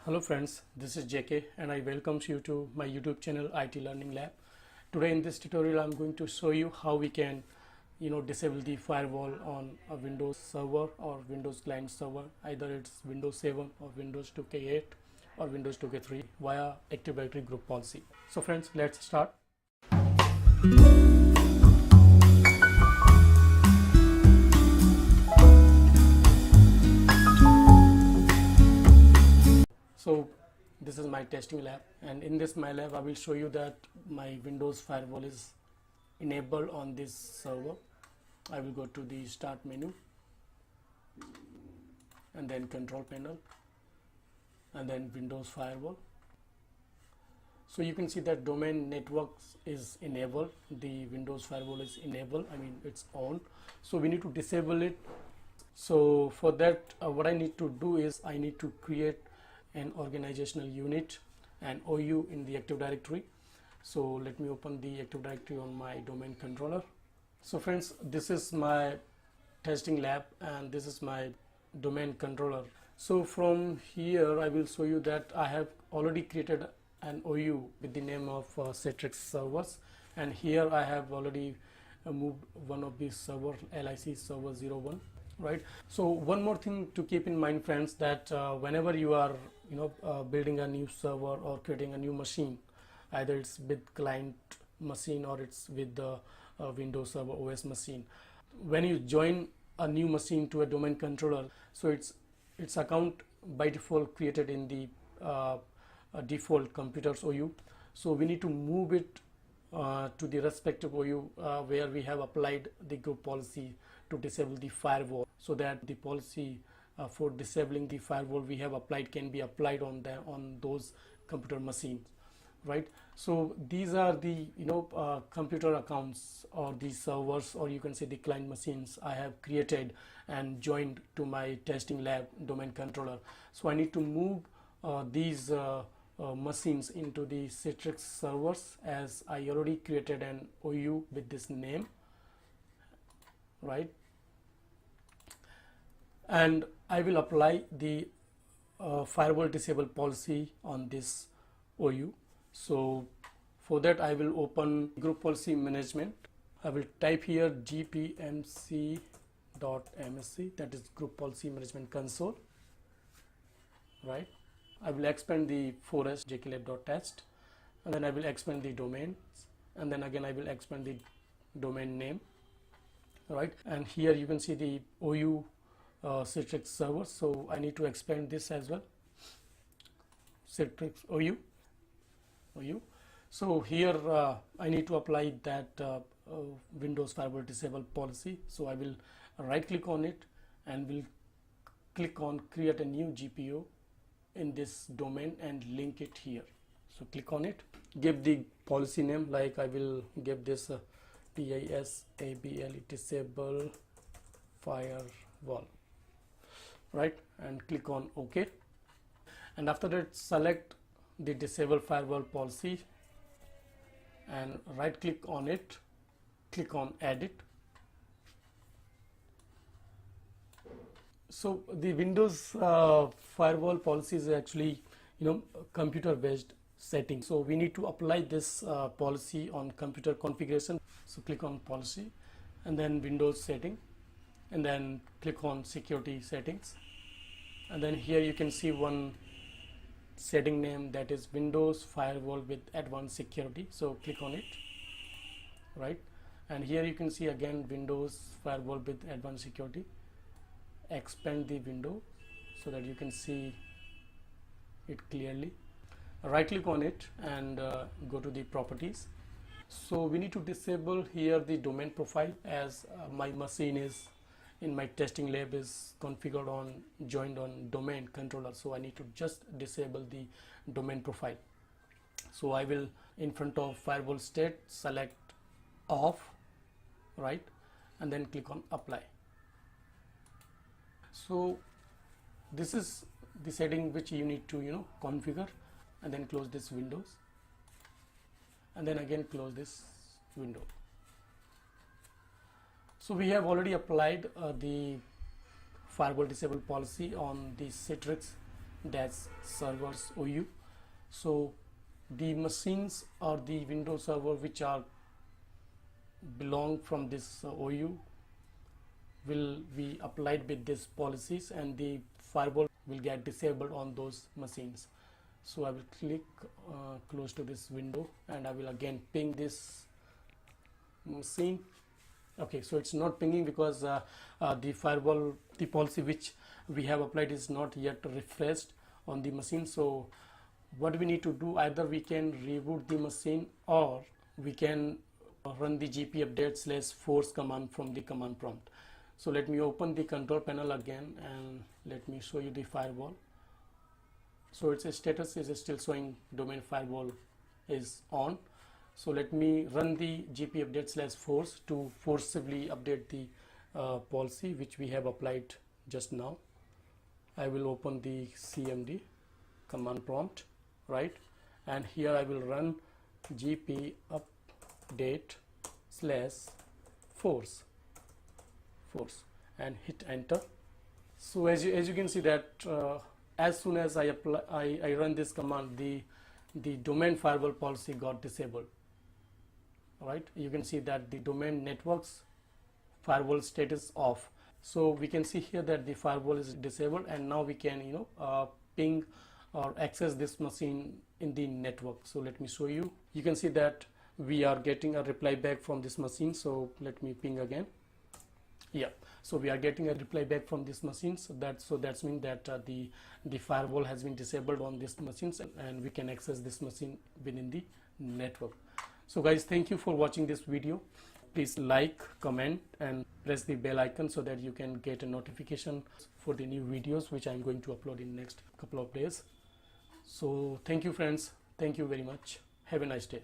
Hello friends, this is JK and I welcome you to my YouTube channel IT Learning Lab. Today in this tutorial I'm going to show you how we can disable the firewall on a Windows server or Windows client server, either it's Windows 7 or Windows 2K8 or Windows 2K3 via Active Directory group policy. So friends, let's start. So this is my testing lab, and in this my lab I will show you that my Windows firewall is enabled on this server. I will go to the start menu and then control panel and then Windows firewall. So you can see that domain networks is enabled, the Windows firewall is enabled, it's on. So we need to disable it. So for that what I need to do is I need to create an organizational unit and OU in the Active Directory. So let me open the Active Directory on my domain controller. So friends, this is my testing lab and this is my domain controller. So from here I will show you that I have already created an OU with the name of Citrix servers, and here I have already moved one of these server, LIC server 01. Right. So one more thing to keep in mind, friends, that whenever you are building a new server or creating a new machine, either it's with client machine or it's with the Windows Server OS machine, when you join a new machine to a domain controller, so its account by default created in the default computers OU. So we need to move it to the respective OU where we have applied the group policy to disable the firewall, so that the policy for disabling the firewall we have applied can be applied on those computer machines, right? So these are the computer accounts or the servers, or you can say the client machines I have created and joined to my testing lab domain controller. So I need to move these machines into the Citrix servers, as I already created an OU with this name, right? And I will apply the firewall disable policy on this OU. So for that I will open group policy management. I will type here gpmc.msc, that is group policy management console, right? I will expand the 4s jklab.txt, and then I will expand the domains, and then again I will expand the domain name, right? And here you can see the OU Citrix server, so I need to expand this as well, Citrix OU. So here I need to apply that Windows firewall disable policy. So I will right click on it and will click on create a new GPO in this domain and link it here. So click on it, give the policy name, like I will give this PISABL disable firewall, right? And click on OK, and after that select the disable firewall policy and right click on it, click on edit. So the Windows firewall policy is actually computer based setting, so we need to apply this policy on computer configuration. So click on policy and then Windows setting, and then click on security settings, and then here you can see one setting name, that is Windows firewall with advanced security. So click on it, right? And here you can see again Windows firewall with advanced security. Expand the window so that you can see it clearly. Right click on it and go to the properties. So we need to disable here the domain profile, as my machine is in my testing lab is configured on joined on domain controller, so I need to just disable the domain profile. So I will, in front of firewall state, select off, right, and then click on apply. So this is the setting which you need to configure, and then close this windows and then again close this window. So we have already applied the firewall disable policy on the Citrix dash servers OU. So the machines or the Windows server which are belong from this OU will be applied with these policies, and the firewall will get disabled on those machines. So I will click close to this window, and I will again ping this machine. Okay, so it's not pinging because the firewall, the policy which we have applied is not yet refreshed on the machine. So what we need to do, either we can reboot the machine or we can run the gp update / force command from the command prompt. So let me open the control panel again and let me show you the firewall. So its status is still showing domain firewall is on. So let me run the gp update / force to forcibly update the policy which we have applied just now. I will open the cmd command prompt, right, and here I will run gp update / force and hit enter. So as you can see that as soon as I run this command, the domain firewall policy got disabled. Right, you can see that the domain networks firewall status off. So we can see here that the firewall is disabled, and now we can ping or access this machine in the network. So let me show you. You can see that we are getting a reply back from this machine. So let me ping again. Yeah, so we are getting a reply back from this machine. So that's mean that the firewall has been disabled on this machines, and we can access this machine within the network. So guys, thank you for watching this video. Please like, comment and press the bell icon so that you can get a notification for the new videos which I'm going to upload in next couple of days. So thank you friends, thank you very much, have a nice day.